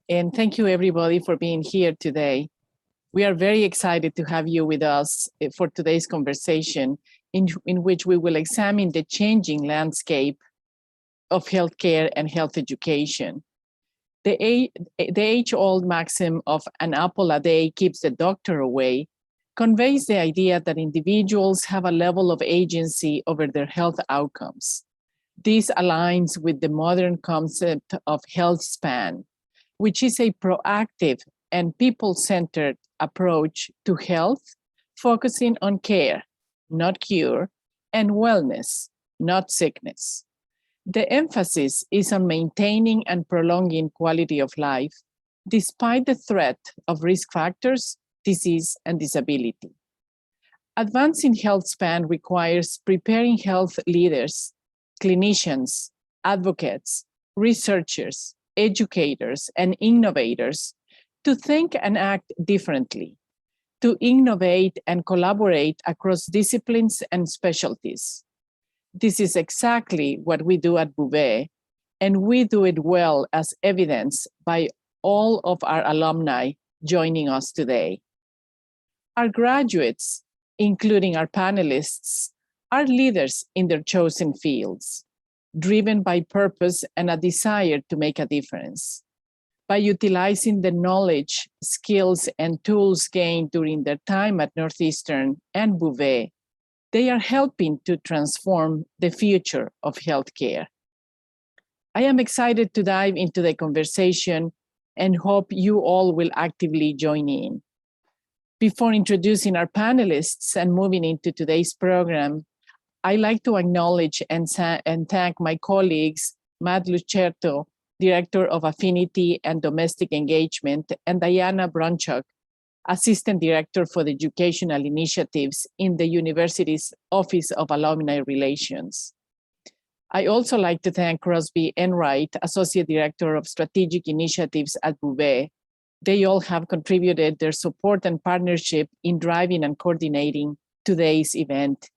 and thank you everybody for being here today. We are very excited to have you with us for today's conversation in which we will examine the changing landscape of healthcare and health education. The age-old maxim of an apple a day keeps the doctor away conveys the idea that individuals have a level of agency over their health outcomes. This aligns with the modern concept of health span, which is a proactive and people-centered approach to health, focusing on care, not cure, and wellness, not sickness. The emphasis is on maintaining and prolonging quality of life, despite the threat of risk factors, disease, and disability. Advancing health span requires preparing health leaders, clinicians, advocates, researchers, educators, and innovators to think and act differently, to innovate and collaborate across disciplines and specialties. This is exactly what we do at Bouvé, and we do it well, as evidenced by all of our alumni joining us today. Our graduates, including our panelists, are leaders in their chosen fields, driven by purpose and a desire to make a difference. By utilizing the knowledge, skills, and tools gained during their time at Northeastern and Bouvé, they are helping to transform the future of healthcare. I am excited to dive into the conversation and hope you all will actively join in. Before introducing our panelists and moving into today's program, I'd like to acknowledge and thank my colleagues, Matt Lucerto, Director of Affinity and Domestic Engagement, and Diana Bronchuk, Assistant Director for the Educational Initiatives in the university's Office of Alumni Relations. I also like to thank Crosby Enright, Associate Director of Strategic Initiatives at Bouvé. They all have contributed their support and partnership in driving and coordinating today's event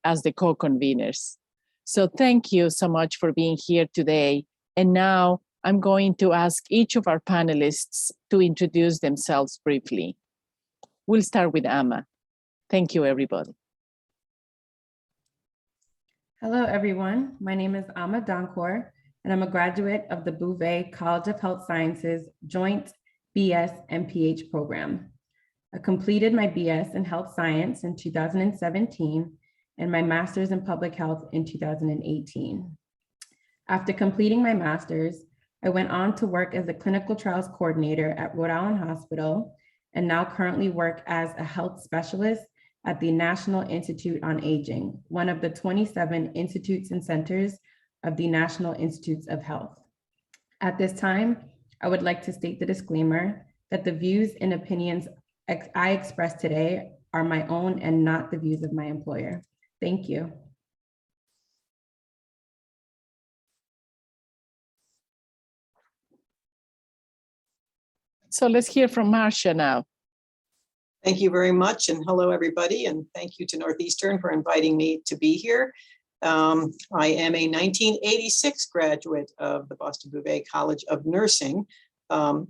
as the co-conveners. So thank you so much for being here today. And now I'm going to ask each of our panelists to introduce themselves briefly. We'll start with Amma. Thank you, everybody. Hello, everyone. My name is Amma Donkor, and I'm a graduate of the Bouvé College of Health Sciences Joint BS and PH program. I completed my BS in Health Science in 2017 and my Master's in Public Health in 2018. After completing my master's, I went on to work as a clinical trials coordinator at Rhode Island Hospital and now currently work as a health specialist at the National Institute on Aging, one of the 27 institutes and centers of the National Institutes of Health. At this time, I would like to state the disclaimer that the views and opinions I express today are my own and not the views of my employer. Thank you. So let's hear from Marsha now. Thank you very much, and hello everybody, and thank you to Northeastern for inviting me to be here. I am a 1986 graduate of the Boston Bouvé College of Nursing.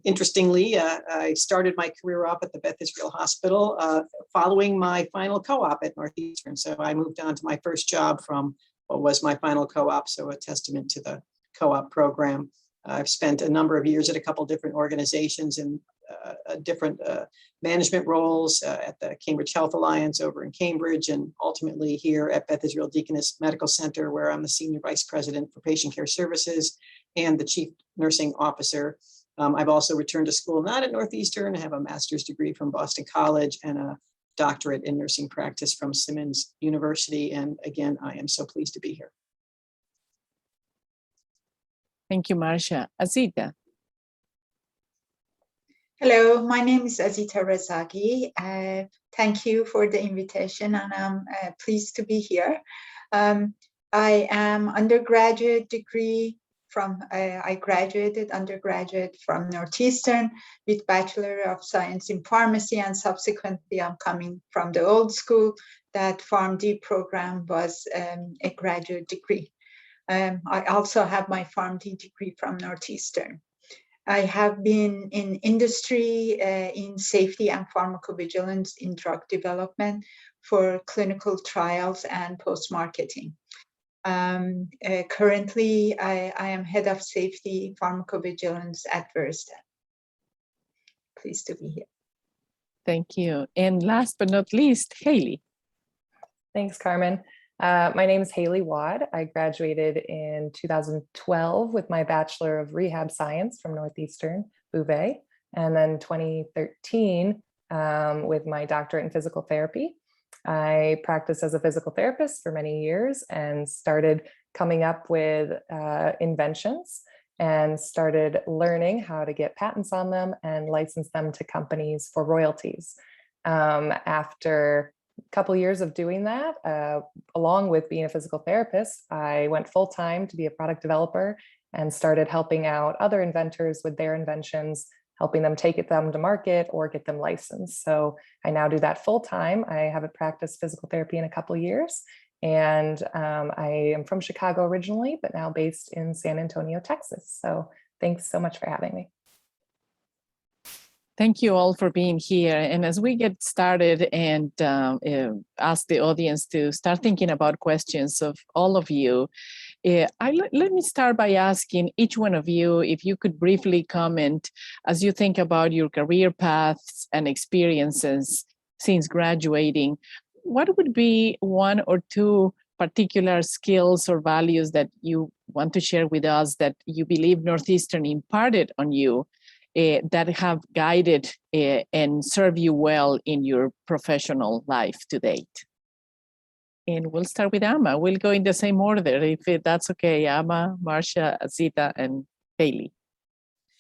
Interestingly, I started my career off at the Beth Israel Hospital following my final co-op at Northeastern. So I moved on to my first job from what was my final co-op, so a testament to the co-op program. I've spent a number of years at a couple different organizations in different management roles at the Cambridge Health Alliance over in Cambridge, and ultimately here at Beth Israel Deaconess Medical Center, where I'm the Senior Vice President for Patient Care Services and the Chief Nursing Officer. I've also returned to school, not at Northeastern. I have a master's degree from Boston College and a doctorate in nursing practice from Simmons University. And again, I am so pleased to be here. Thank you, Marsha. Azita. Hello, my name is Azita Razzaghi. Thank you for the invitation, and I'm pleased to be here. I am undergraduate degree from, I graduated undergraduate from Northeastern with Bachelor of Science in Pharmacy, and subsequently I'm coming from the old school. That PharmD program was a graduate degree. I also have my PharmD degree from Northeastern. I have been in industry in safety and pharmacovigilance in drug development for clinical trials and post-marketing. Currently, I am head of safety pharmacovigilance at Versted. Pleased to be here. Thank you. And last but not least, Haley. Thanks, Carmen. My name is Haley Waud. I graduated in 2012 with my Bachelor of Rehab Science from Northeastern, Bouvé, and then 2013 with my doctorate in physical therapy. I practiced as a physical therapist for many years and started coming up with inventions and started learning how to get patents on them and license them to companies for royalties. After a couple years of doing that, along with being a physical therapist, I went full-time to be a product developer and started helping out other inventors with their inventions, helping them take them to market or get them licensed. So I now do that full-time. I haven't practiced physical therapy in a couple of years. And I am from Chicago originally, but now based in San Antonio, Texas. So thanks so much for having me. Thank you all for being here. And as we get started and ask the audience to start thinking about questions of all of you, let me start by asking each one of you if you could briefly comment as you think about your career paths and experiences since graduating. What would be one or two particular skills or values that you want to share with us that you believe Northeastern imparted on you that have guided and served you well in your professional life to date? And we'll start with Amma. We'll go in the same order, if that's okay. Amma, Marsha, Azita, and Haley.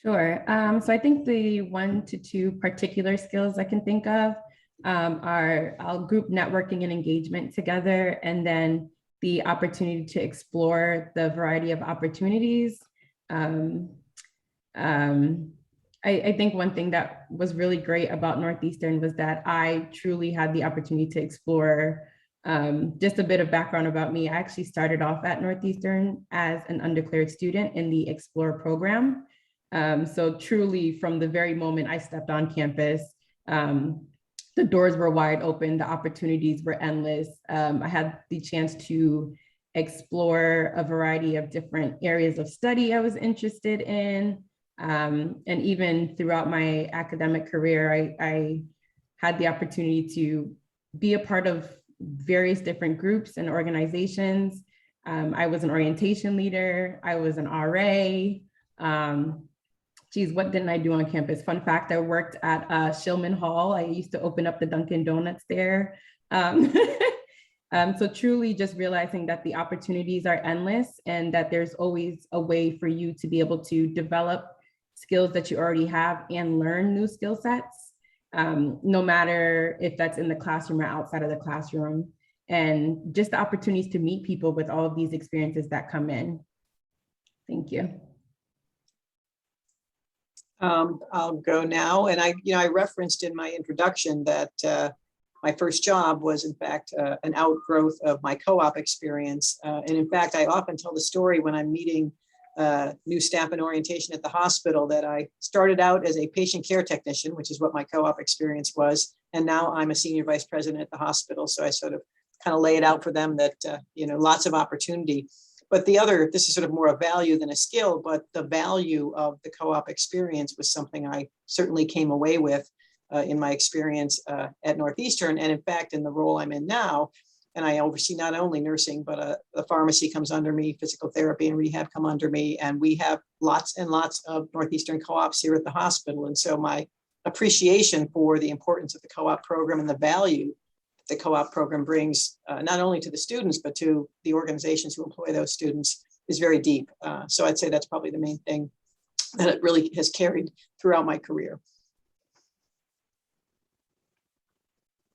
Sure. So I think the 1 to 2 particular skills I can think of are group networking and engagement together, and then the opportunity to explore the variety of opportunities. I think one thing that was really great about Northeastern was that I truly had the opportunity to explore. Just a bit of background about me. I actually started off at Northeastern as an undeclared student in the Explore program. So truly from the very moment I stepped on campus, the doors were wide open, the opportunities were endless. I had the chance to explore a variety of different areas of study I was interested in. And even throughout my academic career, I had the opportunity to be a part of various different groups and organizations. I was an orientation leader. I was an RA. What didn't I do on campus? Fun fact, I worked at Shillman Hall. I used to open up the Dunkin' Donuts there. So truly just realizing that the opportunities are endless and that there's always a way for you to be able to develop skills that you already have and learn new skill sets, no matter if that's in the classroom or outside of the classroom, and just the opportunities to meet people with all of these experiences that come in. Thank you. I'll go now. And I referenced in my introduction that my first job was in fact an outgrowth of my co-op experience. And in fact, I often tell the story when I'm meeting new staff in orientation at the hospital that I started out as a patient care technician, which is what my co-op experience was. And now I'm a senior vice president at the hospital. So I sort of kind of lay it out for them that, lots of opportunity. But this is sort of more a value than a skill, but the value of the co-op experience was something I certainly came away with in my experience at Northeastern. And in fact, in the role I'm in now, and I oversee not only nursing, but the pharmacy comes under me, physical therapy and rehab come under me. And we have lots and lots of Northeastern co-ops here at the hospital. And so my appreciation for the importance of the co-op program and the value the co-op program brings not only to the students, but to the organizations who employ those students is very deep. So I'd say that's probably the main thing that it really has carried throughout my career.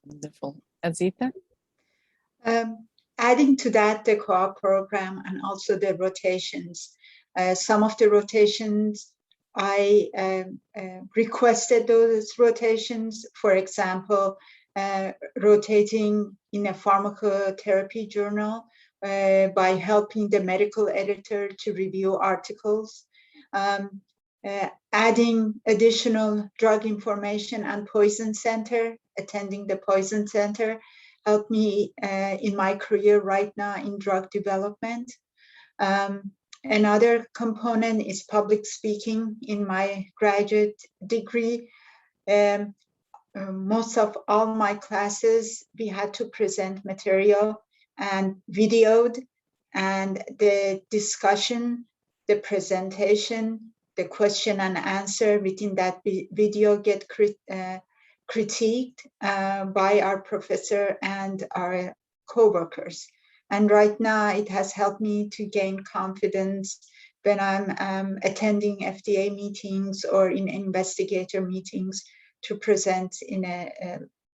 Wonderful. Azita? Adding to that, the co-op program and also the rotations. Some of the rotations, I requested those rotations, for example, rotating in a pharmacotherapy journal by helping the medical editor to review articles. adding additional drug information and poison center, attending the poison center helped me in my career right now in drug development. Another component is public speaking in my graduate degree. Most of all my classes, we had to present material and videoed, and the discussion, the presentation, the question and answer within that video get critiqued by our professor and our co-workers. And right now it has helped me to gain confidence when I'm attending FDA meetings or in investigator meetings to present in a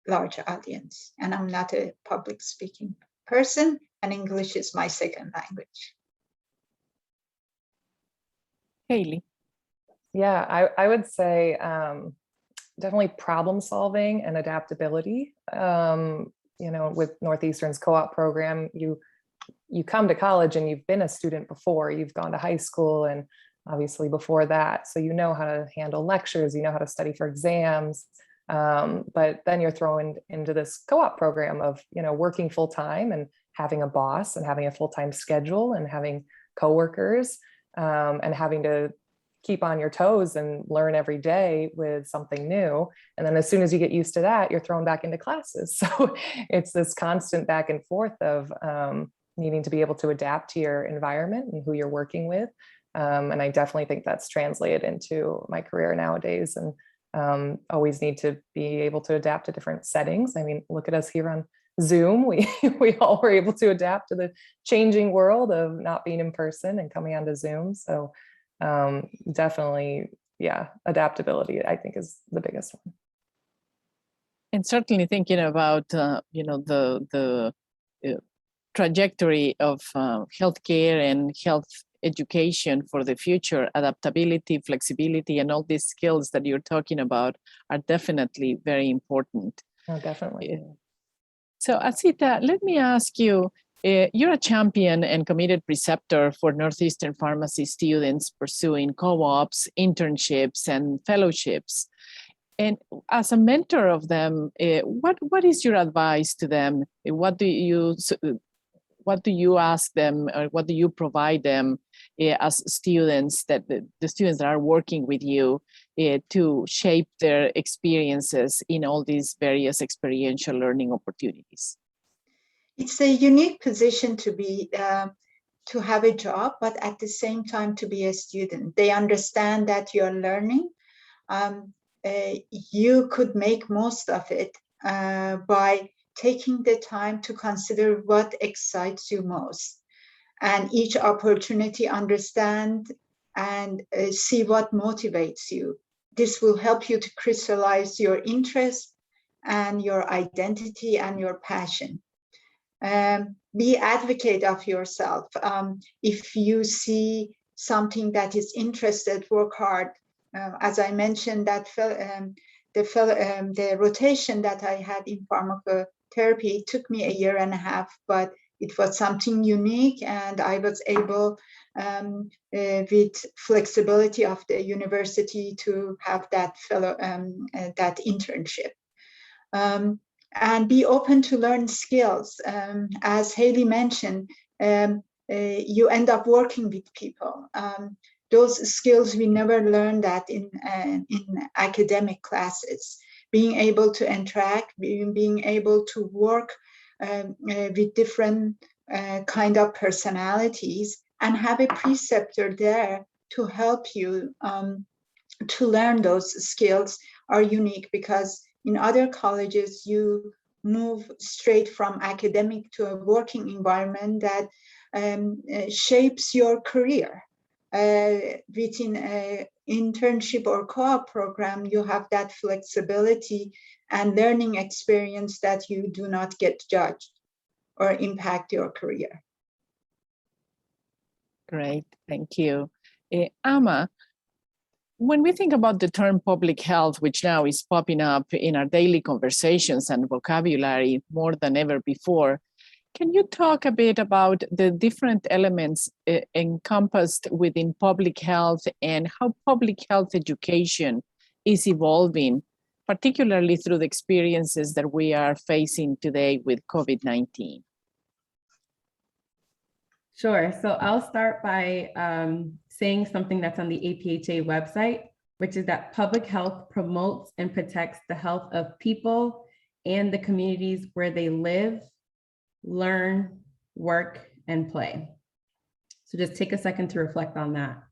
large audience. And I'm not a public speaking person, and English is my second language. Haley. Yeah, I would say definitely problem solving and adaptability. You know, with Northeastern's co-op program, you come to college and you've been a student before, you've gone to high school and obviously before that. So you know how to handle lectures, you know how to study for exams. But then you're thrown into this co-op program of, you know, working full time and having a boss and having a full-time schedule and having coworkers and having to keep on your toes and learn every day with something new. And then as soon as you get used to that, you're thrown back into classes. So it's this constant back and forth of needing to be able to adapt to your environment and who you're working with. And I definitely think that's translated into my career nowadays, and always need to be able to adapt to different settings. I mean, look at us here on Zoom. We all were able to adapt to the changing world of not being in person and coming onto Zoom. So definitely, yeah, adaptability, I think, is the biggest one. And certainly thinking about, you know, the trajectory of healthcare and health education for the future, adaptability, flexibility, and all these skills that you're talking about are definitely very important. Oh, definitely. So Azita, let me ask you, you're a champion and committed preceptor for Northeastern pharmacy students pursuing co-ops, internships, and fellowships. And as a mentor of them, what is your advice to them? What do you ask them, or what do you provide them as students, that the students that are working with you to shape their experiences in all these various experiential learning opportunities? It's a unique position to be to have a job, but at the same time to be a student. They understand that you're learning. You could make most of it by taking the time to consider what excites you most, and each opportunity understand and see what motivates you. This will help you to crystallize your interest and your identity and your passion. Be advocate of yourself. If you see something that is interested, work hard. As I mentioned, that the rotation that I had in pharmacotherapy took me 1.5 years, but it was something unique, and I was able, with flexibility of the university, to have that that internship. And be open to learn skills. As Haley mentioned, you end up working with people. Those skills, we never learn that in academic classes. Being able to interact, being able to work with different kind of personalities, and have a preceptor there to help you to learn those skills are unique, because in other colleges, you move straight from academic to a working environment that shapes your career. Within an internship or co-op program, you have that flexibility and learning experience that you do not get judged or impact your career. Great, thank you. Ama, when we think about the term public health, which now is popping up in our daily conversations and vocabulary more than ever before, Can you talk a bit about the different elements encompassed within public health and how public health education is evolving, particularly through the experiences that we are facing today with COVID-19? Sure. So I'll start by saying something that's on the APHA website, which is that public health promotes and protects the health of people and the communities where they live, learn, work, and play. So just take a second to reflect on that.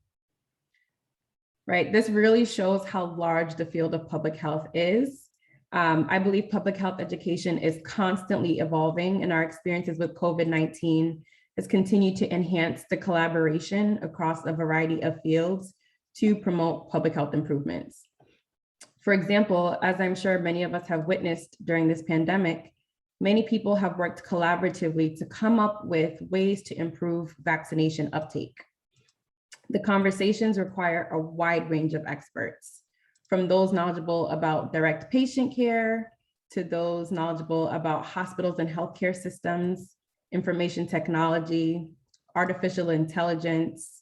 Right, this really shows how large the field of public health is. I believe public health education is constantly evolving, and our experiences with COVID-19 has continued to enhance the collaboration across a variety of fields to promote public health improvements. For example, as I'm sure many of us have witnessed during this pandemic, many people have worked collaboratively to come up with ways to improve vaccination uptake. The conversations require a wide range of experts, from those knowledgeable about direct patient care to those knowledgeable about hospitals and healthcare systems, information technology, artificial intelligence,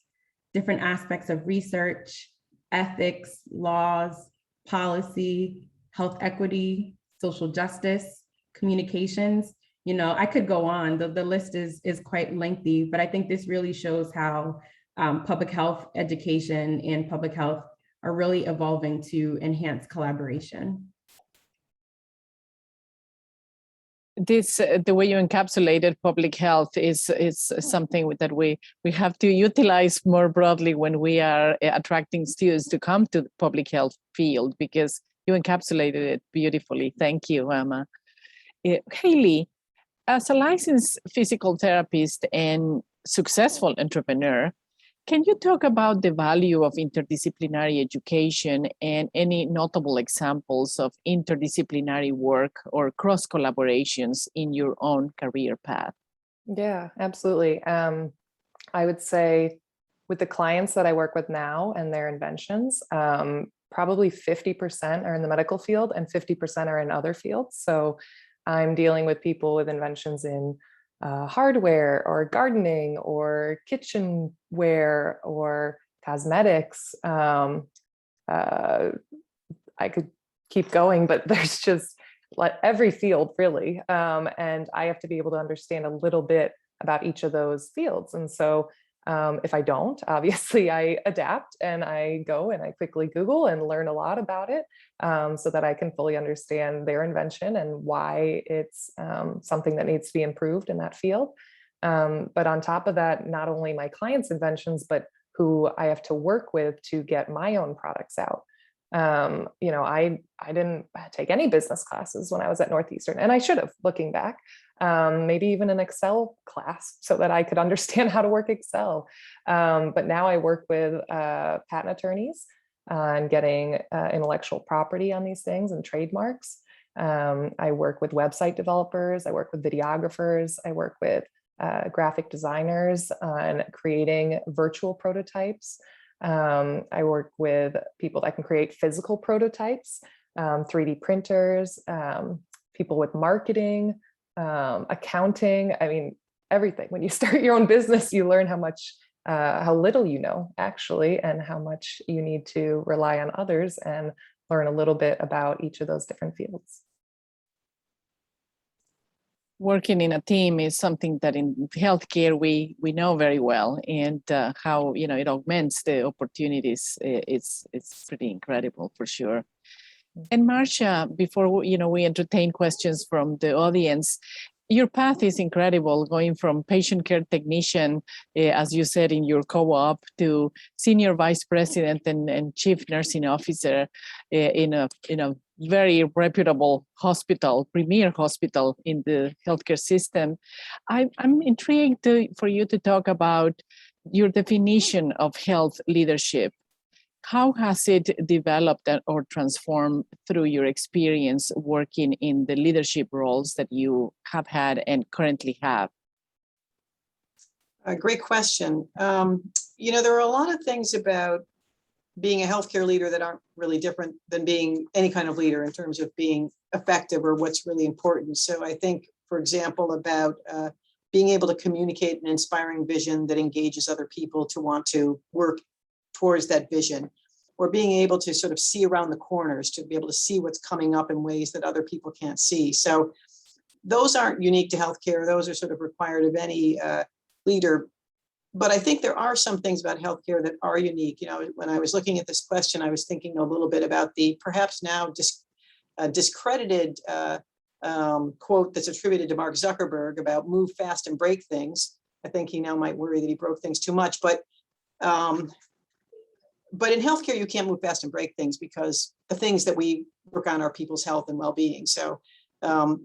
different aspects of research, ethics, laws, policy, health equity, social justice, communications. You know, I could go on, the list is quite lengthy, but I think this really shows how public health education and public health are really evolving to enhance collaboration. This, the way you encapsulated public health is something that we have to utilize more broadly when we are attracting students to come to the public health field, because you encapsulated it beautifully. Thank you, Emma. Haley, as a licensed physical therapist and successful entrepreneur, can you talk about the value of interdisciplinary education and any notable examples of interdisciplinary work or cross collaborations in your own career path? Yeah, absolutely. I would say with the clients that I work with now and their inventions, probably 50% are in the medical field and 50% are in other fields. So I'm dealing with people with inventions in hardware or gardening or kitchenware or cosmetics. I could keep going, but there's just like every field really. And I have to be able to understand a little bit about each of those fields. And so if I don't, obviously I adapt and I go and I quickly Google and learn a lot about it so that I can fully understand their invention and why it's something that needs to be improved in that field. But on top of that, not only my clients' inventions, but who I have to work with to get my own products out. You know, I didn't take any business classes when I was at Northeastern, and I should have, looking back. Maybe even an Excel class so that I could understand how to work Excel. But now I work with patent attorneys and getting intellectual property on these things and trademarks. I work with website developers. I work with videographers. I work with graphic designers on creating virtual prototypes. I work with people that can create physical prototypes, 3D printers, people with marketing, accounting. I mean, everything. When you start your own business, you learn how little you know actually, and how much you need to rely on others and learn a little bit about each of those different fields. Working in a team is something that in healthcare we know very well, and how it augments the opportunities. It's pretty incredible for sure. And Marsha, before we entertain questions from the audience, your path is incredible, going from patient care technician, as you said in your co-op, to senior vice president and chief nursing officer in a very reputable hospital, premier hospital in the healthcare system. I'm intrigued for you to talk about your definition of health leadership. How has it developed or transformed through your experience working in the leadership roles that you have had and currently have? A great question. There are a lot of things about being a healthcare leader that aren't really different than being any kind of leader in terms of being effective or what's really important. So I think, for example, about being able to communicate an inspiring vision that engages other people to want to work towards that vision, or being able to sort of see around the corners, to be able to see what's coming up in ways that other people can't see. So those aren't unique to healthcare. Those are sort of required of any leader. But I think there are some things about healthcare that are unique. You know, when I was looking at this question, I was thinking a little bit about the perhaps now discredited quote that's attributed to Mark Zuckerberg about move fast and break things. I think he now might worry that he broke things too much, but in healthcare, you can't move fast and break things, because the things that we work on are people's health and well-being. So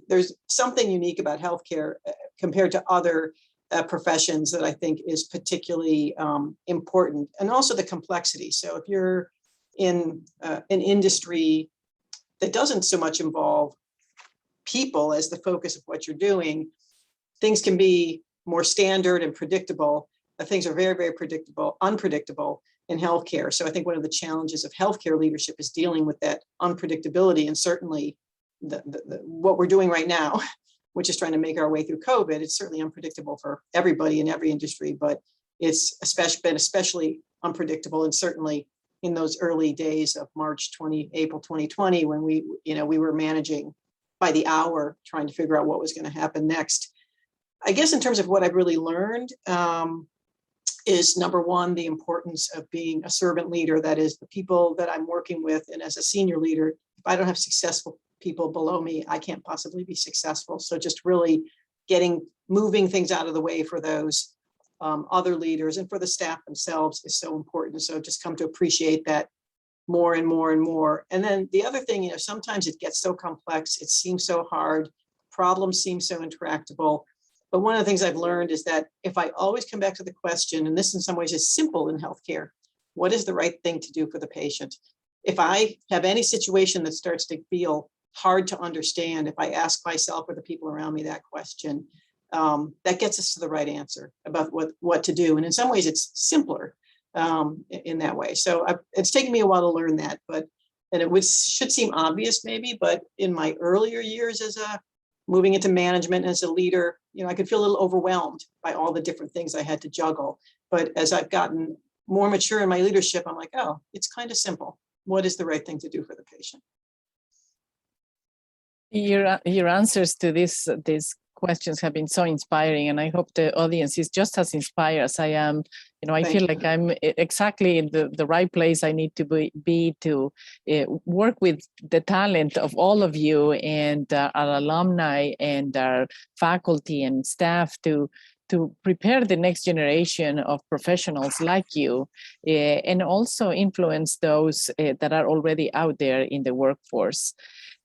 there's something unique about healthcare compared to other professions that I think is particularly important, and also the complexity. So if you're in an industry that doesn't so much involve people as the focus of what you're doing, things can be more standard and predictable. Things are very, very unpredictable in healthcare. So I think one of the challenges of healthcare leadership is dealing with that unpredictability, and certainly what we're doing right now, which is trying to make our way through COVID. It's certainly unpredictable for everybody in every industry, but it's been especially unpredictable, and certainly in those early days of April 2020, when we were managing by the hour, trying to figure out what was going to happen next. I guess in terms of what I've really learned is, number one, the importance of being a servant leader. That is, the people that I'm working with, and as a senior leader, if I don't have successful people below me, I can't possibly be successful. So just really moving things out of the way for those other leaders and for the staff themselves is so important. So just come to appreciate that more and more and more. And then the other thing, sometimes it gets so complex, it seems so hard, problems seem so intractable. But one of the things I've learned is that if I always come back to the question, and this in some ways is simple in healthcare, what is the right thing to do for the patient? If I have any situation that starts to feel hard to understand, if I ask myself or the people around me that question, that gets us to the right answer about what to do. And in some ways it's simpler in that way. So it's taken me a while to learn that, and it should seem obvious maybe, but in my earlier years as moving into management as a leader, I could feel a little overwhelmed by all the different things I had to juggle. But as I've gotten more mature in my leadership, I'm like, oh, it's kind of simple. What is the right thing to do for the patient? Your answers to these questions have been so inspiring, and I hope the audience is just as inspired as I am. I feel like I'm exactly in the right place I need to be to work with the talent of all of you and our alumni and our faculty and staff to prepare the next generation of professionals like you, and also influence those that are already out there in the workforce.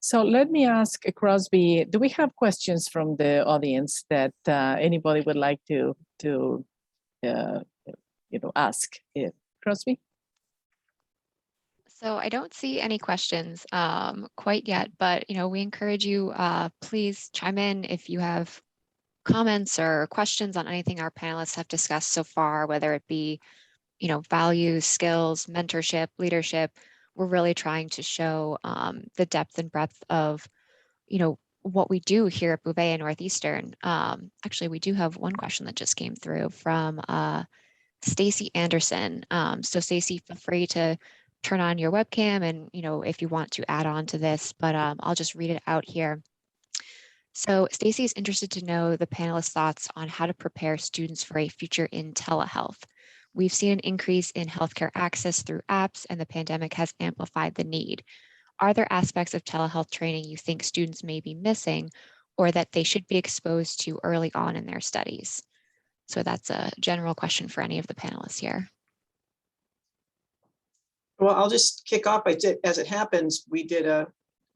So let me ask Crosby, do we have questions from the audience that anybody would like to ask? Crosby? So I don't see any questions quite yet, but we encourage you, please chime in if you have comments or questions on anything our panelists have discussed so far, whether it be values, skills, mentorship, leadership. We're really trying to show the depth and breadth of, what we do here at Bouvé and Northeastern. Actually, we do have one question that just came through from Stacy Anderson. So Stacy, feel free to turn on your webcam and, if you want to add on to this, but I'll just read it out here. So Stacy is interested to know the panelists' thoughts on how to prepare students for a future in telehealth. We've seen an increase in healthcare access through apps, and the pandemic has amplified the need. Are there aspects of telehealth training you think students may be missing, or that they should be exposed to early on in their studies? So that's a general question for any of the panelists here. Well, I'll just kick off. As it happens, we did a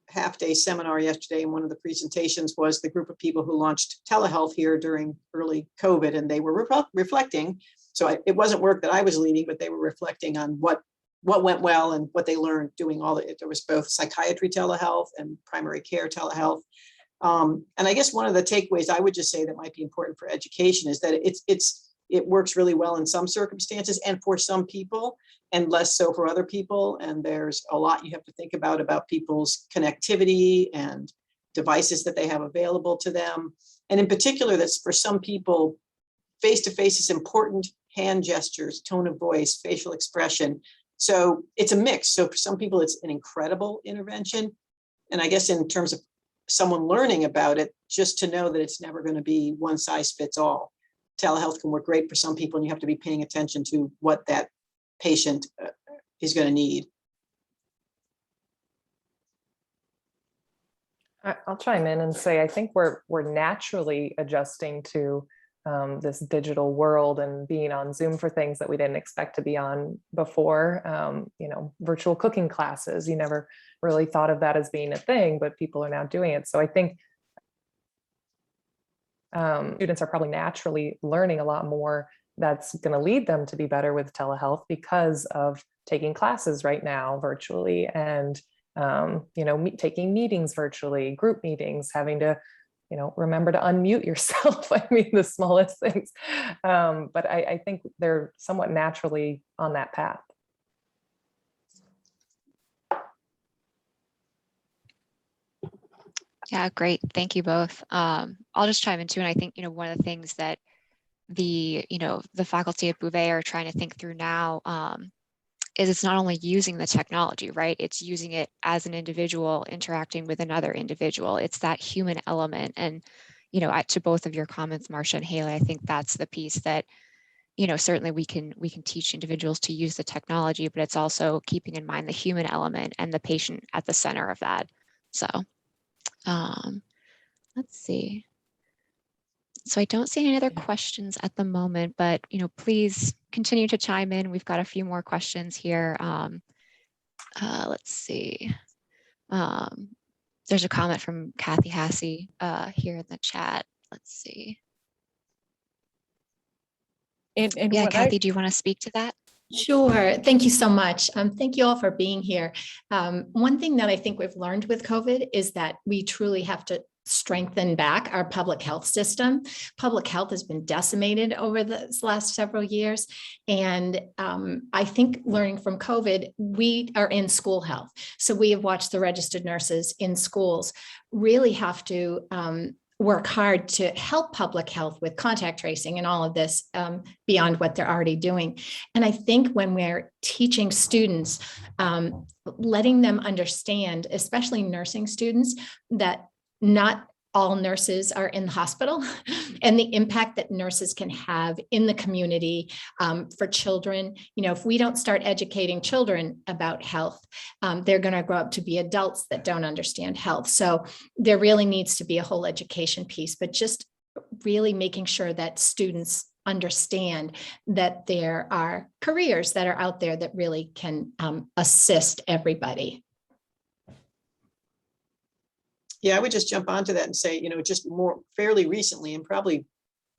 half-day seminar yesterday, and one of the presentations was the group of people who launched telehealth here during early COVID, and they were reflecting. So it wasn't work that I was leading, but they were reflecting on what went well and what they learned doing all it. There was both psychiatry telehealth and primary care telehealth. And I guess one of the takeaways I would just say that might be important for education is that it works really well in some circumstances and for some people, and less so for other people. And there's a lot you have to think about people's connectivity and devices that they have available to them. And in particular, that's for some people, face-to-face is important, hand gestures, tone of voice, facial expression. So it's a mix. So for some people, it's an incredible intervention. And I guess in terms of someone learning about it, just to know that it's never going to be one size fits all. Telehealth can work great for some people, and you have to be paying attention to what that patient is going to need. I'll chime in and say, I think we're naturally adjusting to this digital world and being on Zoom for things that we didn't expect to be on before. Virtual cooking classes, you never really thought of that as being a thing, but people are now doing it. So I think students are probably naturally learning a lot more that's going to lead them to be better with telehealth because of taking classes right now virtually and taking meetings virtually, group meetings, having to remember to unmute yourself. I mean, the smallest things. But I think they're somewhat naturally on that path. Yeah, great. Thank you both. I'll just chime in too. And I think, one of the things that the faculty at Bouvé are trying to think through now is it's not only using the technology, right? It's using it as an individual interacting with another individual. It's that human element. And, to both of your comments, Marsha and Haley, I think that's the piece that, certainly we can teach individuals to use the technology, but it's also keeping in mind the human element and the patient at the center of that. So let's see. So I don't see any other questions at the moment, but please continue to chime in. We've got a few more questions here. Let's see. There's a comment from Kathy Hassey here in the chat. Let's see. And yeah, Kathy, do you want to speak to that? Sure. Thank you so much. Thank you all for being here. One thing that I think we've learned with COVID is that we truly have to strengthen back our public health system. Public health has been decimated over the last several years. And I think learning from COVID, we are in school health. So we have watched the registered nurses in schools really have to work hard to help public health with contact tracing and all of this beyond what they're already doing. And I think when we're teaching students, letting them understand, especially nursing students, that not all nurses are in the hospital and the impact that nurses can have in the community for children. If we don't start educating children about health, they're going to grow up to be adults that don't understand health. So there really needs to be a whole education piece, but just really making sure that students understand that there are careers that are out there that really can assist everybody. Yeah, I would just jump onto that and say, just more fairly recently and probably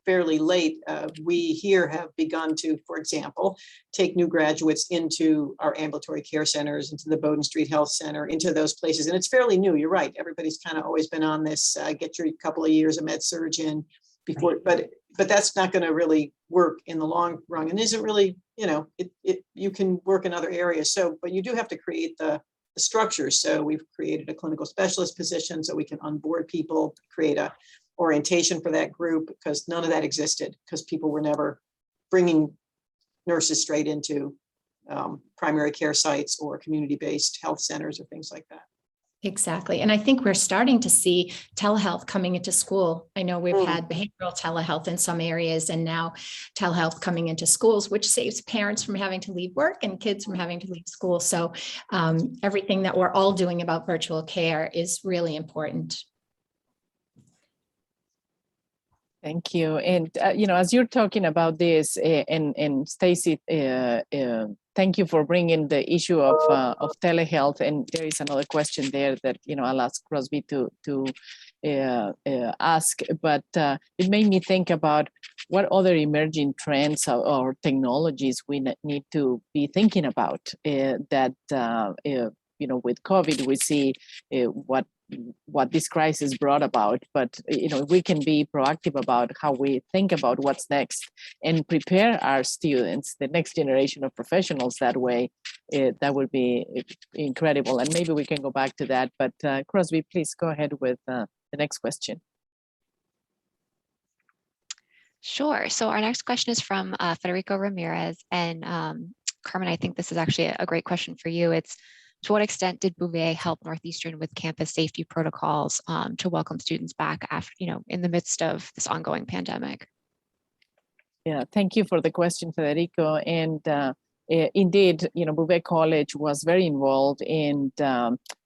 fairly late, we here have begun to, for example, take new graduates into our ambulatory care centers, into the Bowdoin Street Health Center, into those places. And it's fairly new. You're right. Everybody's kind of always been on this, get your couple of years of med surg in before, but that's not going to really work in the long run and isn't really, you can work in other areas. So, but you do have to create the structures. So we've created a clinical specialist position so we can onboard people, create a orientation for that group, because none of that existed because people were never bringing nurses straight into primary care sites or community-based health centers or things like that. Exactly. And I think we're starting to see telehealth coming into school. I know we've had behavioral telehealth in some areas and now telehealth coming into schools, which saves parents from having to leave work and kids from having to leave school. So everything that we're all doing about virtual care is really important. Thank you. And, as you're talking about this, and Stacy, thank you for bringing the issue of telehealth. And there is another question there that, I'll ask Crosby to ask, but it made me think about what other emerging trends or technologies we need to be thinking about that, with COVID, we see what this crisis brought about, but we can be proactive about how we think about what's next and prepare our students, the next generation of professionals, that way that would be incredible. And maybe we can go back to that. But Crosby, please go ahead with the next question. Sure. So our next question is from Federico Ramirez. And Carmen, I think this is actually a great question for you. It's, to what extent did Bouvé help Northeastern with campus safety protocols to welcome students back after, in the midst of this ongoing pandemic? Yeah, thank you for the question, Federico. And indeed, Bouvé College was very involved in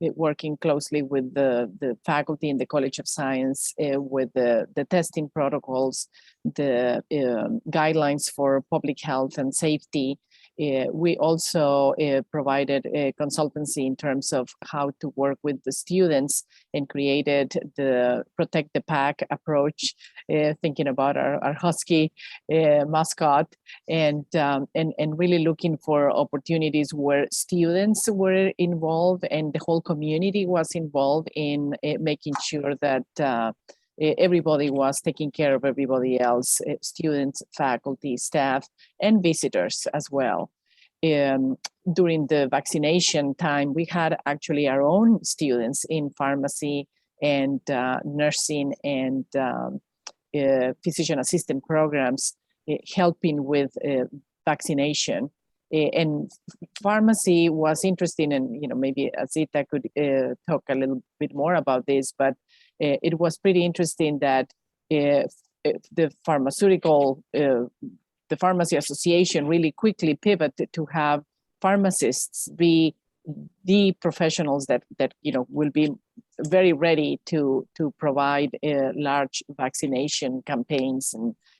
working closely with the faculty in the College of Science with the testing protocols, the guidelines for public health and safety. We also provided a consultancy in terms of how to work with the students and created the Protect the Pack approach, thinking about our Husky mascot and really looking for opportunities where students were involved and the whole community was involved in making sure that everybody was taking care of everybody else, students, faculty, staff, and visitors as well. During the vaccination time, we had actually our own students in pharmacy and nursing and physician assistant programs helping with vaccination. And pharmacy was interesting, and maybe Azita could talk a little bit more about this, but it was pretty interesting that the Pharmacy Association really quickly pivoted to have pharmacists be the professionals that will be very ready to provide large vaccination campaigns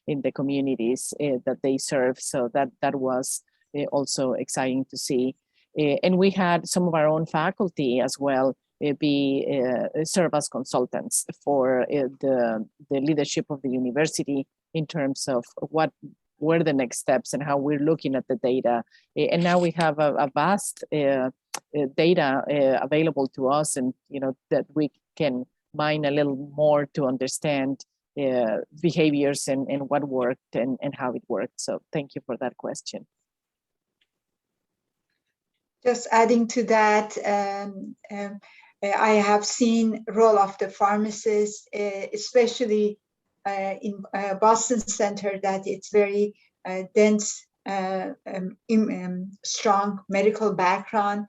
in the communities that they serve. So that was also exciting to see. And we had some of our own faculty as well serve as consultants for the leadership of the university in terms of what were the next steps and how we're looking at the data. And now we have a vast data available to us, and that we can mine a little more to understand behaviors and what worked and how it worked. So thank you for that question. Just adding to that, I have seen role of the pharmacist, especially in Boston Center, that it's very dense, strong medical background.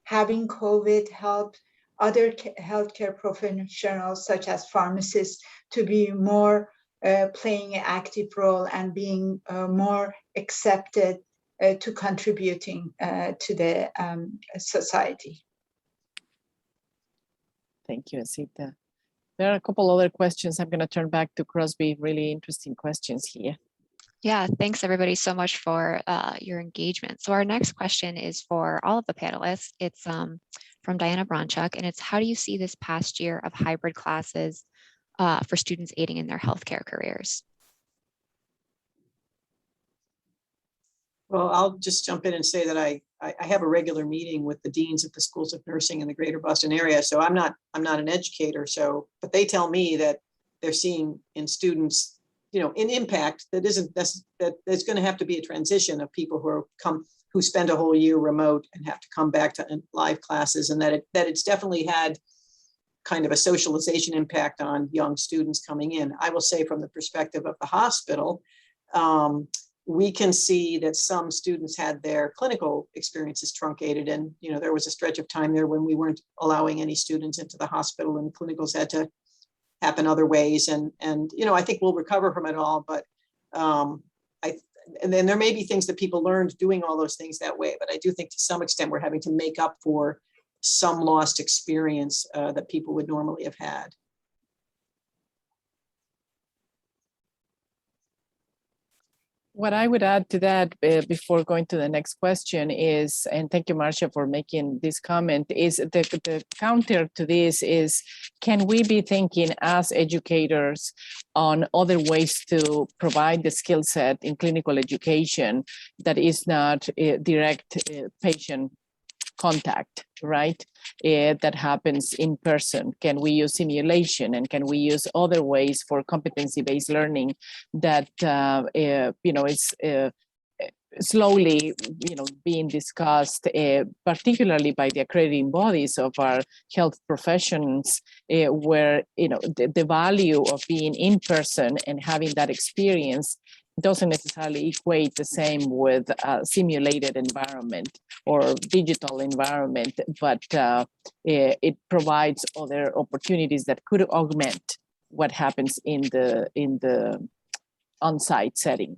Having COVID helped other healthcare professionals, such as pharmacists, to be more playing an active role and being more accepted to contributing to the society. Thank you, Azita. There are a couple other questions. I'm going to turn back to Crosby. Really interesting questions here. Yeah, thanks everybody so much for your engagement. So our next question is for all of the panelists. It's from Diana Bronchuk, and it's, how do you see this past year of hybrid classes for students aiding in their healthcare careers? Well, I'll just jump in and say that I have a regular meeting with the deans of the schools of nursing in the greater Boston area. So I'm not an educator. But they tell me that they're seeing in students, an impact that there's going to have to be a transition of people who spend a whole year remote and have to come back to live classes, and that it's definitely had kind of a socialization impact on young students coming in. I will say, from the perspective of the hospital, we can see that some students had their clinical experiences truncated. And, there was a stretch of time there when we weren't allowing any students into the hospital, and clinicals had to happen other ways. And I think we'll recover from it all. But and then there may be things that people learned doing all those things that way. But I do think to some extent we're having to make up for some lost experience that people would normally have had. What I would add to that before going to the next question is, and thank you, Marsha, for making this comment, is the counter to this is, can we be thinking as educators on other ways to provide the skill set in clinical education that is not direct patient contact, right? That happens in person. Can we use simulation, and can we use other ways for competency-based learning that is slowly, being discussed, particularly by the accrediting bodies of our health professions, where the value of being in person and having that experience doesn't necessarily equate the same with a simulated environment or digital environment, but it provides other opportunities that could augment what happens in the on-site setting.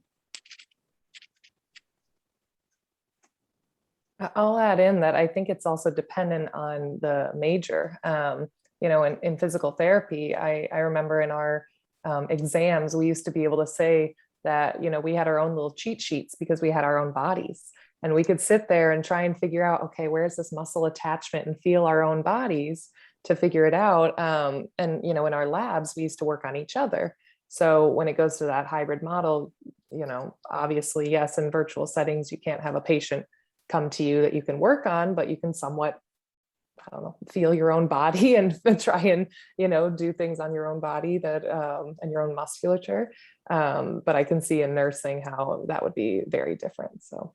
I'll add in that I think it's also dependent on the major. In physical therapy, I remember in our exams, we used to be able to say that, we had our own little cheat sheets because we had our own bodies. And we could sit there and try and figure out, okay, where's this muscle attachment, and feel our own bodies to figure it out. In our labs, we used to work on each other. So when it goes to that hybrid model, obviously, yes, in virtual settings, you can't have a patient come to you that you can work on, but you can somewhat, feel your own body and try and, do things on your own body and your own musculature. But I can see in nursing how that would be very different. So.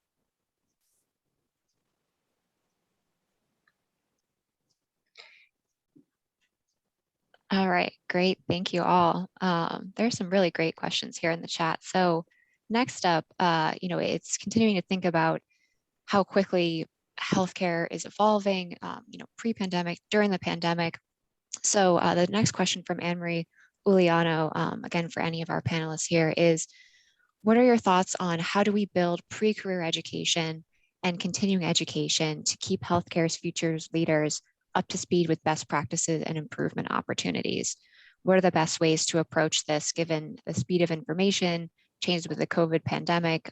All right, great. Thank you all. There's some really great questions here in the chat. So next up, it's continuing to think about how quickly healthcare is evolving, pre-pandemic, during the pandemic. So the next question from Anne-Marie Uliano, again, for any of our panelists here, is what are your thoughts on how do we build pre-career education and continuing education to keep healthcare's futures leaders up to speed with best practices and improvement opportunities? What are the best ways to approach this given the speed of information, changed with the COVID pandemic?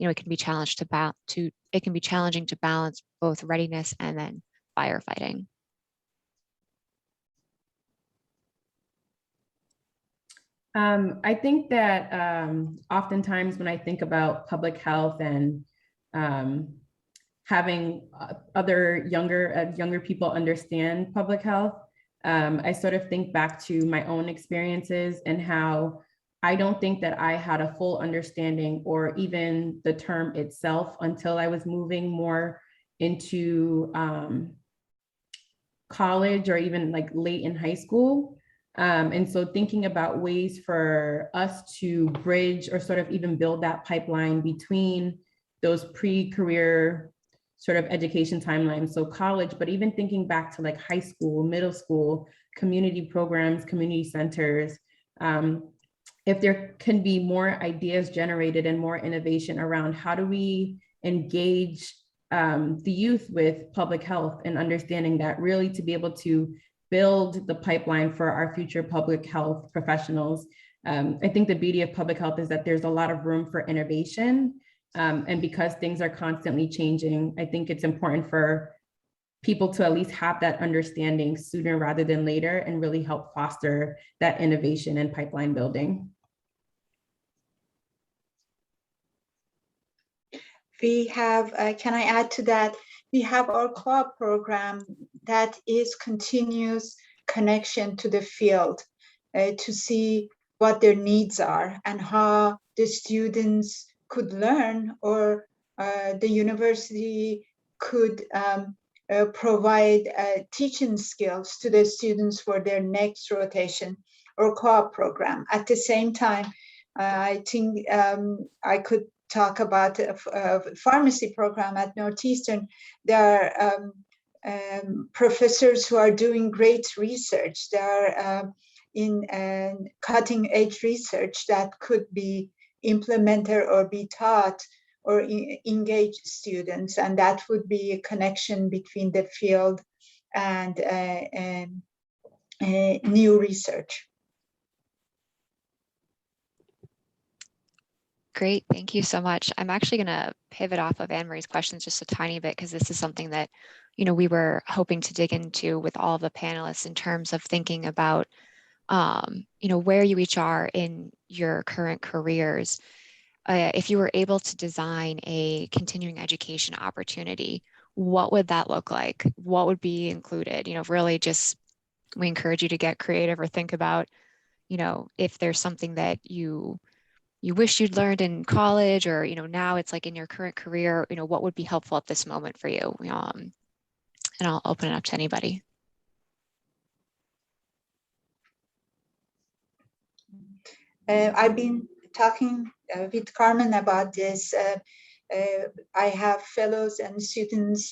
It can be challenging to balance both readiness and then firefighting. I think that oftentimes when I think about public health and having other younger people understand public health, I sort of think back to my own experiences and how I don't think that I had a full understanding or even the term itself until I was moving more into college or even like late in high school. And so thinking about ways for us to bridge or sort of even build that pipeline between those pre-career sort of education timelines, so college, but even thinking back to like high school, middle school, community programs, community centers, if there can be more ideas generated and more innovation around how do we engage the youth with public health and understanding that really to be able to build the pipeline for our future public health professionals. I think the beauty of public health is that there's a lot of room for innovation. And because things are constantly changing, I think it's important for people to at least have that understanding sooner rather than later and really help foster that innovation and pipeline building. We have, can I add to that? We have our co-op program that is continuous connection to the field to see what their needs are and how the students could learn or the university could provide teaching skills to the students for their next rotation or co-op program. At the same time, I think I could talk about a pharmacy program at Northeastern. There are professors who are doing great research. There are in cutting edge research that could be implemented or be taught or engage students. And that would be a connection between the field and new research. Great, thank you so much. I'm actually going to pivot off of Anne-Marie's questions just a tiny bit because this is something that, we were hoping to dig into with all of the panelists in terms of thinking about, where you each are in your current careers. If you were able to design a continuing education opportunity, what would that look like? What would be included? Really just, we encourage you to get creative or think about, if there's something that you you wish you'd learned in college, or, you know, now it's like in your current career, you know, what would be helpful at this moment for you? And I'll open it up to anybody. I've been talking with Carmen about this. I have fellows and students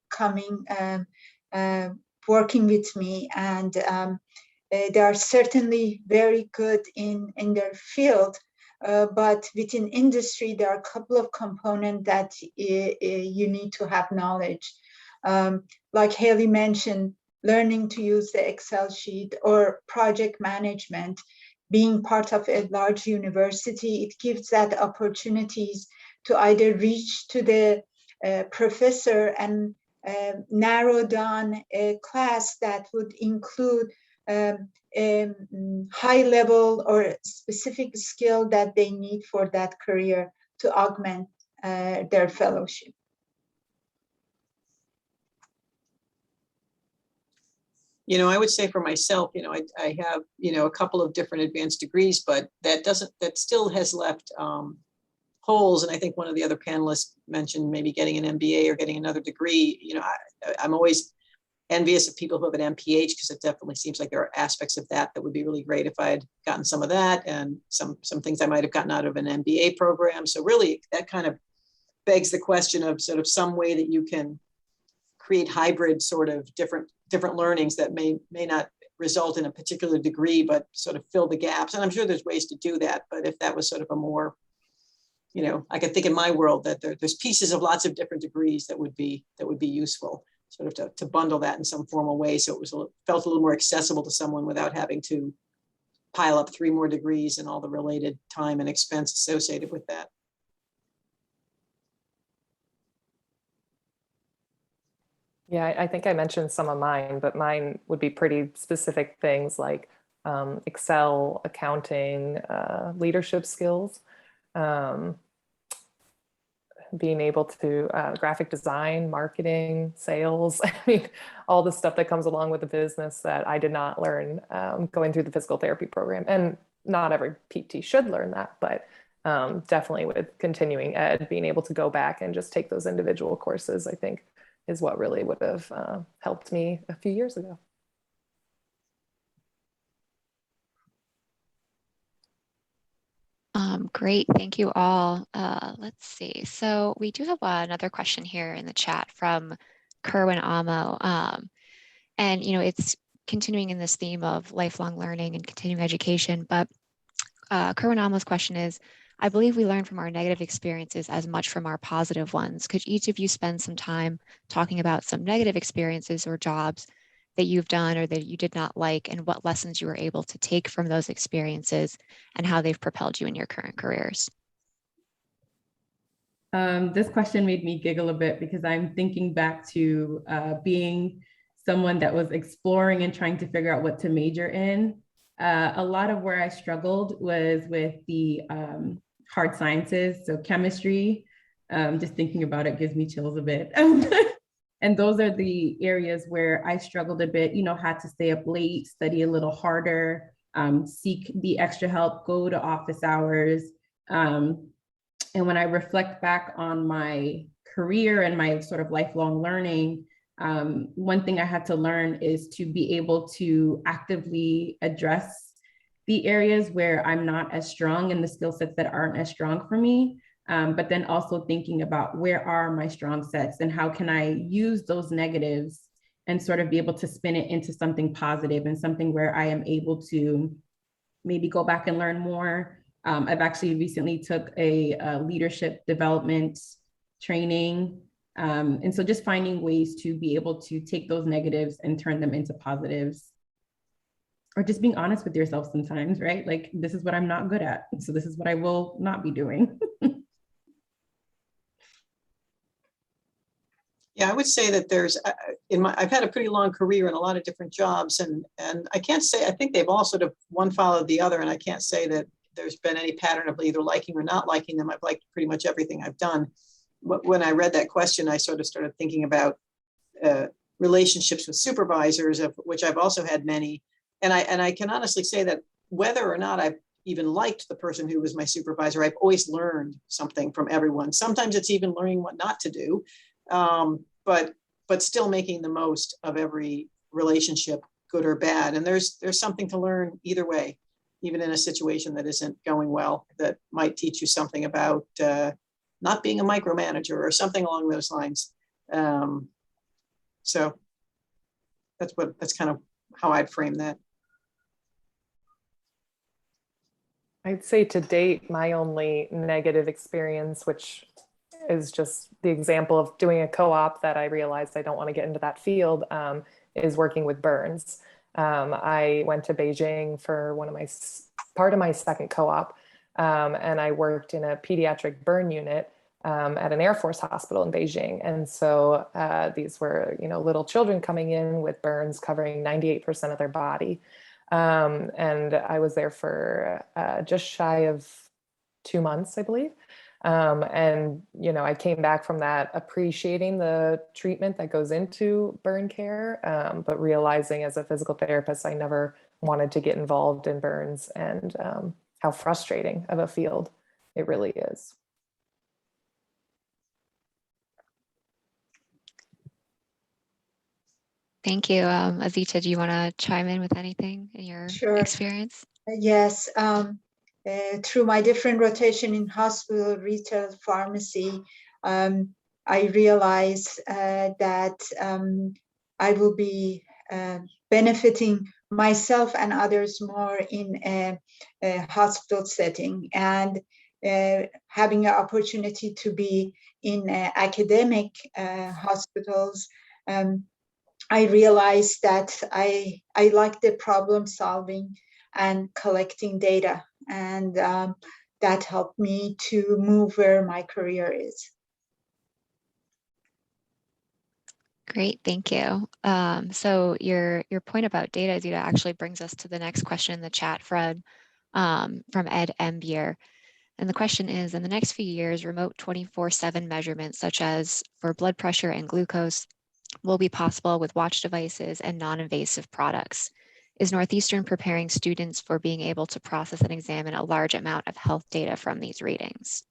coming, working with me, and they are certainly very good in their field, but within industry, there are a couple of components that you need to have knowledge. Like Haley mentioned, learning to use the Excel sheet or project management. Being part of a large university, it gives that opportunities to either reach to the professor and narrow down a class that would include a high level or specific skill that they need for that career to augment their fellowship. You know, I would say for myself, you know, I have, you know, a couple of different advanced degrees, but that still has left holes. And I think one of the other panelists mentioned maybe getting an MBA or getting another degree. You know, I'm always envious of people who have an MPH, because it definitely seems like there are aspects of that would be really great if I had gotten some of that, and some things I might have gotten out of an MBA program. So really that kind of begs the question of sort of some way that you can create hybrid sort of different learnings that may not result in a particular degree, but sort of fill the gaps. And I'm sure there's ways to do that. But if that was sort of a more, you know, I could think in my world that there's pieces of lots of different degrees that would be useful, sort of to bundle that in some formal way, so it felt a little more accessible to someone without having to pile up 3 more degrees and all the related time and expense associated with that. Yeah, I think I mentioned some of mine, but mine would be pretty specific things like Excel, accounting, leadership skills, being able to graphic design, marketing, sales. I mean, all the stuff that comes along with the business that I did not learn going through the physical therapy program. And not every PT should learn that, but definitely with continuing ed, being able to go back and just take those individual courses, I think, is what really would have helped me a few years ago. Great, thank you all. Let's see. So we do have another question here in the chat from Kerwin Amo. And, you know, it's continuing in this theme of lifelong learning and continuing education, but Kerwin Amo's question is, I believe we learn from our negative experiences as much from our positive ones. Could each of you spend some time talking about some negative experiences or jobs that you've done or that you did not like, and what lessons you were able to take from those experiences and how they've propelled you in your current careers? This question made me giggle a bit because I'm thinking back to being someone that was exploring and trying to figure out what to major in. A lot of where I struggled was with the hard sciences, so chemistry. Just thinking about it gives me chills a bit. And those are the areas where I struggled a bit, you know, had to stay up late, study a little harder, seek the extra help, go to office hours. And when I reflect back on my career and my sort of lifelong learning, one thing I had to learn is to be able to actively address the areas where I'm not as strong and the skill sets that aren't as strong for me. But then also thinking about where are my strong sets and how can I use those negatives and sort of be able to spin it into something positive and something where I am able to maybe go back and learn more. I've actually recently took a leadership development training. And so just finding ways to be able to take those negatives and turn them into positives. Or just being honest with yourself sometimes, right? Like, this is what I'm not good at, so this is what I will not be doing. Yeah, I would say that there's, I've had a pretty long career in a lot of different jobs, and I can't say, I think they've all sort of one followed the other, and I can't say that there's been any pattern of either liking or not liking them. I've liked pretty much everything I've done. When I read that question, I sort of started thinking about relationships with supervisors, of which I've also had many. And I can honestly say that whether or not I've even liked the person who was my supervisor. I've always learned something from everyone. Sometimes it's even learning what not to do, but still making the most of every relationship, good or bad. And there's something to learn either way, even in a situation that isn't going well, that might teach you something about not being a micromanager or something along those lines. So that's kind of how I'd frame that. I'd say to date, my only negative experience, which is just the example of doing a co-op that I realized I don't want to get into that field, is working with burns. I went to Beijing for part of my second co-op, and I worked in a pediatric burn unit at an Air Force hospital in Beijing. And so these were, little children coming in with burns covering 98% of their body. And I was there for just shy of 2 months, I believe. And, I came back from that appreciating the treatment that goes into burn care, but realizing as a physical therapist, I never wanted to get involved in burns, and how frustrating of a field it really is. Thank you. Azita, do you want to chime in with anything in your experience? Yes. Through my different rotation in hospital, retail, pharmacy, I realized that I will be benefiting myself and others more in a hospital setting, and having an opportunity to be in academic hospitals. I realized that I like the problem solving and collecting data, and that helped me to move where my career is. Great, thank you. So your point about data, Azita, actually brings us to the next question in the chat from Ed Embier. And the question is, in the next few years, remote 24/7 measurements such as for blood pressure and glucose will be possible with watch devices and non-invasive products. Is Northeastern preparing students for being able to process and examine a large amount of health data from these readings?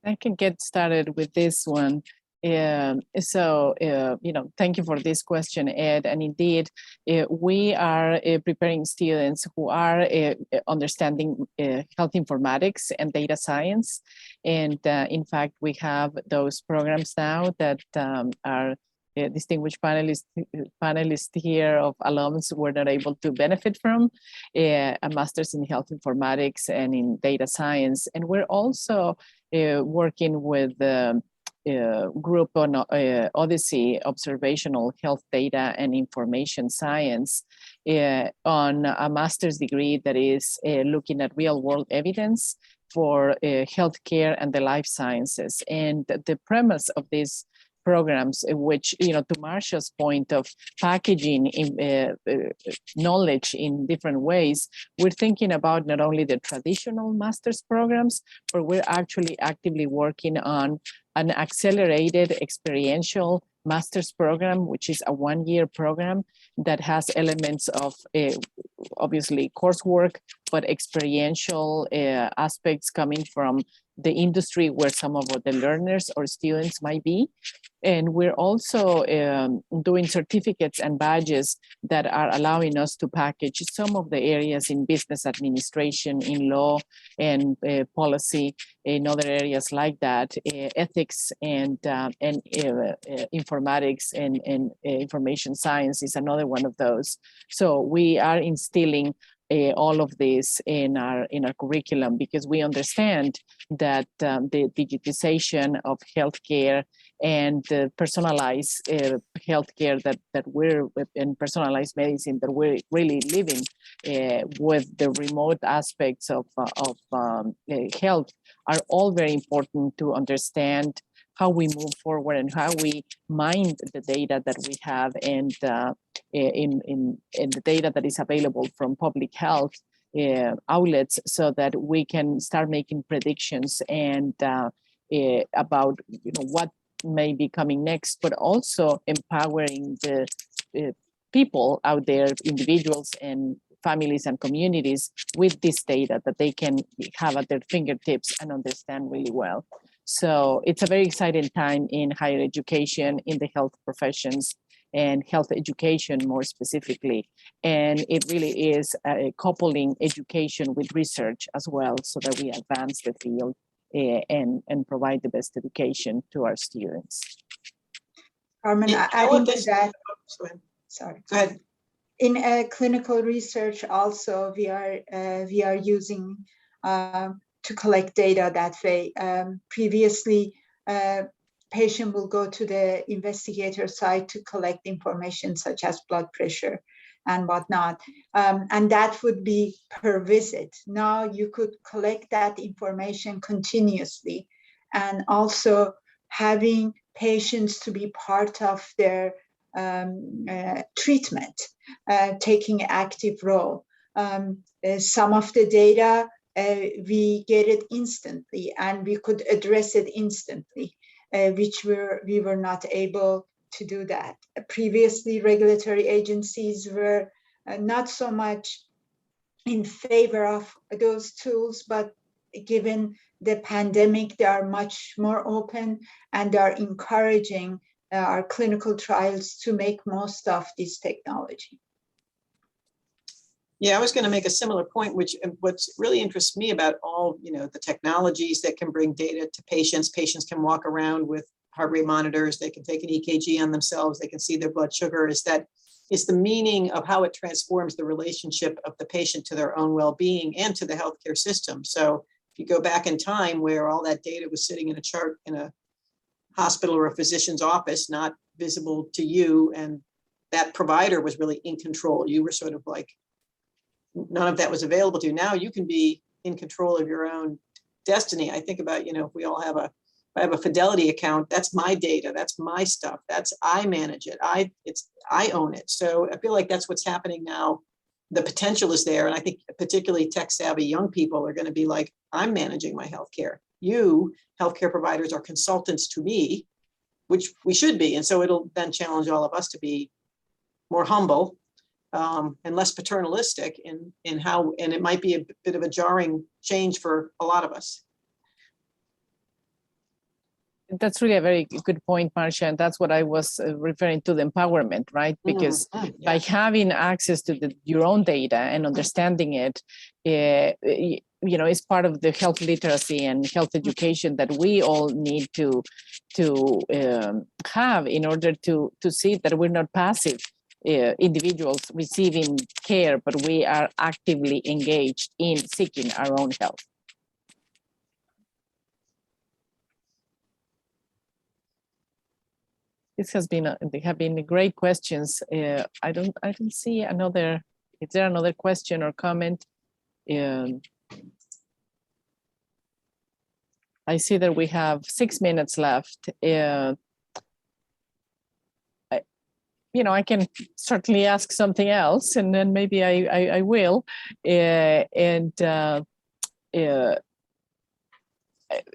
I can get started with this one. Thank you for this question, Ed. And indeed, we are preparing students who are understanding health informatics and data science. And in fact, we have those programs now that are distinguished panelists here of alums were not able to benefit from, a master's in health informatics and in data science. And we're also working with group on Odyssey, Observational Health Data and Information Science, on a master's degree that is looking at real world evidence for healthcare and the life sciences. And the premise of these programs, which, to Marsha's point of packaging knowledge in different ways, we're thinking about not only the traditional master's programs, but we're actually actively working on an accelerated experiential master's program, which is a one-year program that has elements of obviously coursework, but experiential aspects coming from the industry where some of the learners or students might be. And we're also doing certificates and badges that are allowing us to package some of the areas in business administration, in law and policy, in other areas like that, ethics and informatics and information science is another one of those. So we are instilling all of this in our curriculum, because we understand that the digitization of healthcare and the personalized healthcare that we're in, personalized medicine that we're really living with the remote aspects of health, are all very important to understand how we move forward and how we mine the data that we have, and in the data that is available from public health outlets, so that we can start making predictions and about what may be coming next, but also empowering the people out there, individuals and families and communities with this data that they can have at their fingertips and understand really well. So it's a very exciting time in higher education, in the health professions, and health education more specifically. And it really is coupling education with research as well, so that we advance the field and provide the best education to our students. Carmen, Yeah, adding to that, Go ahead. sorry. Go ahead. In clinical research also, we are using to collect data that way. Previously, patient will go to the investigator site to collect information such as blood pressure and whatnot. And that would be per visit. Now you could collect that information continuously, and also having patients to be part of their treatment, taking an active role. Some of the data, we get it instantly, and we could address it instantly, which we were not able to do that. Previously, regulatory agencies were not so much in favor of those tools, but given the pandemic, they are much more open and are encouraging our clinical trials to make most of this technology. Yeah, I was going to make a similar point, which what's really interests me about all, the technologies that can bring data to patients. Patients can walk around with heart rate monitors, they can take an EKG on themselves, they can see their blood sugar, is the meaning of how it transforms the relationship of the patient to their own well-being and to the healthcare system. So if you go back in time where all that data was sitting in a chart in a hospital or a physician's office, not visible to you, and that provider was really in control, you were sort of like, none of that was available to you. Now you can be in control of your own destiny. I think about, if we all have I have a Fidelity account, that's my data, that's my stuff, I manage it, I own it. So I feel like that's what's happening now. The potential is there. And I think particularly tech savvy young people are going to be like, I'm managing my healthcare. You healthcare providers are consultants to me, which we should be. And so it'll then challenge all of us to be more humble and less paternalistic in how, and it might be a bit of a jarring change for a lot of us. That's really a very good point, Marsha, and that's what I was referring to, the empowerment, right? Because by having access to your own data and understanding it, it's part of the health literacy and health education that we all need to have in order to see that we're not passive individuals receiving care, but we are actively engaged in seeking our own health. They have been great questions. I don't see another. Is there another question or comment? I see that we have 6 minutes left. I can certainly ask something else, and then maybe I will. And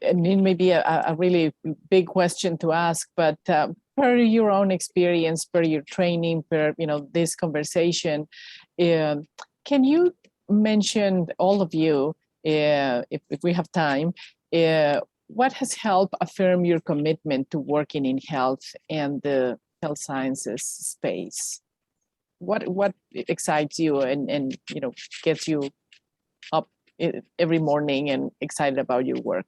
it may be a really big question to ask, but per your own experience, per your training, per this conversation, can you mention, all of you, if we have time, what has helped affirm your commitment to working in health and the health sciences space? What excites you and gets you up every morning and excited about your work?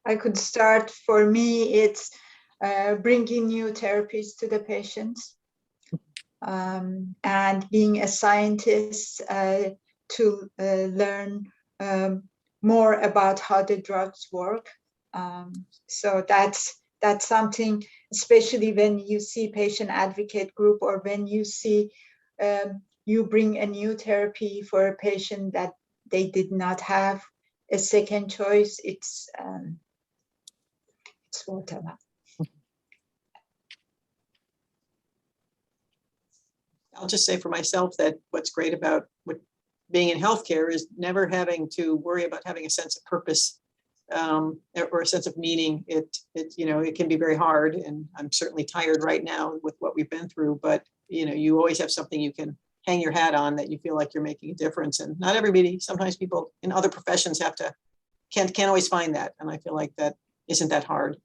I could start. For me, it's bringing new therapies to the patients, and being a scientist to learn more about how the drugs work. So that's something, especially when you see patient advocate group, or when you see you bring a new therapy for a patient that they did not have a second choice. It's whatever. I'll just say for myself that what's great about being in healthcare is never having to worry about having a sense of purpose or a sense of meaning. It can be very hard, and I'm certainly tired right now with what we've been through, but you always have something you can hang your hat on that you feel like you're making a difference. And not everybody, sometimes people in other professions can't always find that. And I feel like that isn't that hard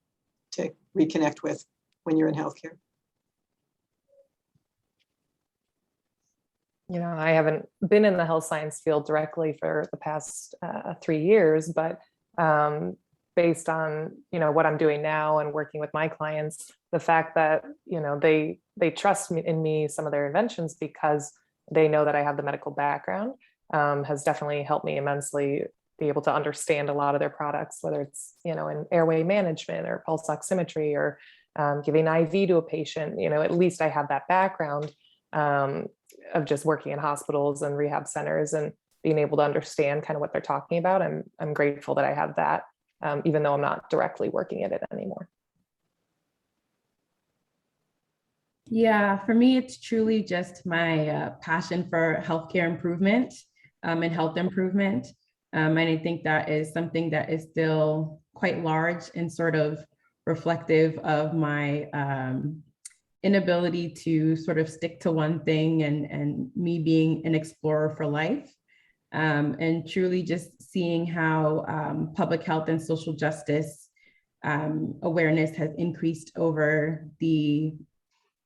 to reconnect with when you're in healthcare. I haven't been in the health science field directly for the past 3 years, but based on, what I'm doing now and working with my clients, the fact that, they trust me in me, some of their inventions, because they know that I have the medical background, has definitely helped me immensely be able to understand a lot of their products, whether it's, in airway management or pulse oximetry or giving IV to a patient. At least I have that background of just working in hospitals and rehab centers and being able to understand kind of what they're talking about. I'm grateful that I have that, even though I'm not directly working at it anymore. Yeah, for me, it's truly just my passion for healthcare improvement and health improvement. And I think that is something that is still quite large and sort of reflective of my inability to sort of stick to one thing and me being an explorer for life. And truly just seeing how public health and social justice awareness has increased over the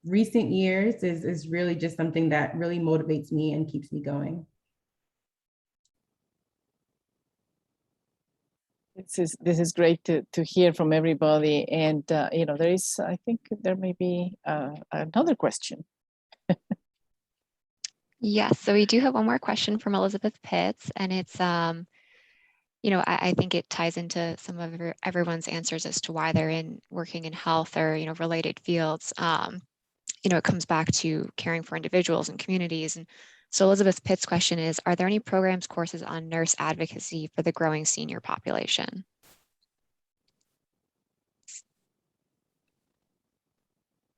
recent years is really just something that really motivates me and keeps me going. This is great to hear from everybody. And, I think there may be another question. Yes, so we do have one more question from Elizabeth Pitts, and it's, I think it ties into some of everyone's answers as to why they're working in health or, related fields. It comes back to caring for individuals and communities. And so Elizabeth Pitt's question is, are there any programs, courses on nurse advocacy for the growing senior population?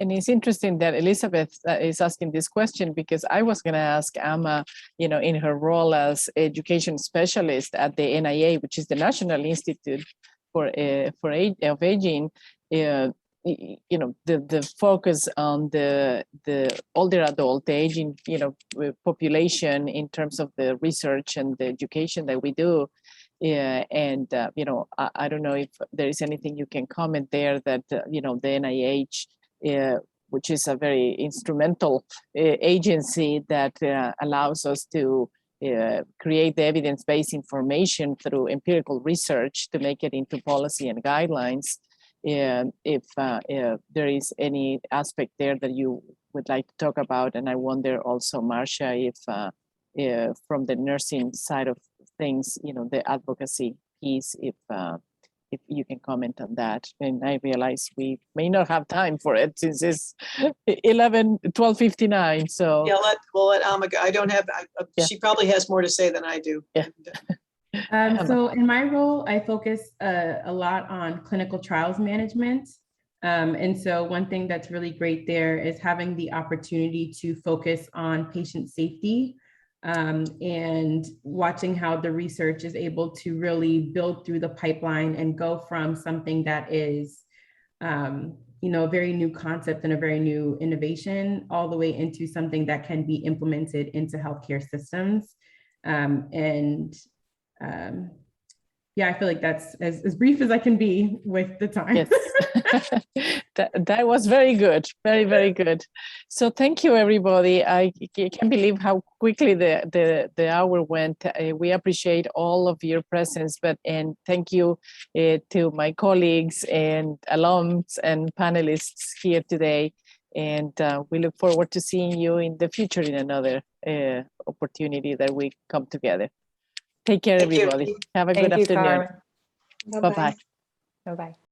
And it's interesting that Elizabeth is asking this question, because I was going to ask Amma, in her role as education specialist at the NIA, which is the National Institute of Aging, the focus on the older adult, the aging, population in terms of the research and the education that we do. I don't know if there is anything you can comment there that, the NIH, which is a very instrumental agency that allows us to create the evidence-based information through empirical research to make it into policy and guidelines. If there is any aspect there that you would like to talk about. And I wonder also, Marsha, if from the nursing side of things, the advocacy piece, if you can comment on that. And I realize we may not have time for it since it's 12:59. So yeah, we'll let Amma go. I don't have, she probably has more to say than I do. Yeah. So in my role, I focus a lot on clinical trials management. And so one thing that's really great there is having the opportunity to focus on patient safety and watching how the research is able to really build through the pipeline and go from something that is, a very new concept and a very new innovation all the way into something that can be implemented into healthcare systems. Yeah, I feel like that's as brief as I can be with the time. Yes. that was very good. Very, very good. So thank you, everybody. I can't believe how quickly the hour went. We appreciate all of your presence, and thank you to my colleagues and alums and panelists here today. And we look forward to seeing you in the future in another opportunity that we come together. Take care, everybody. Have a good afternoon. Bye-bye. Bye-bye. Bye-bye.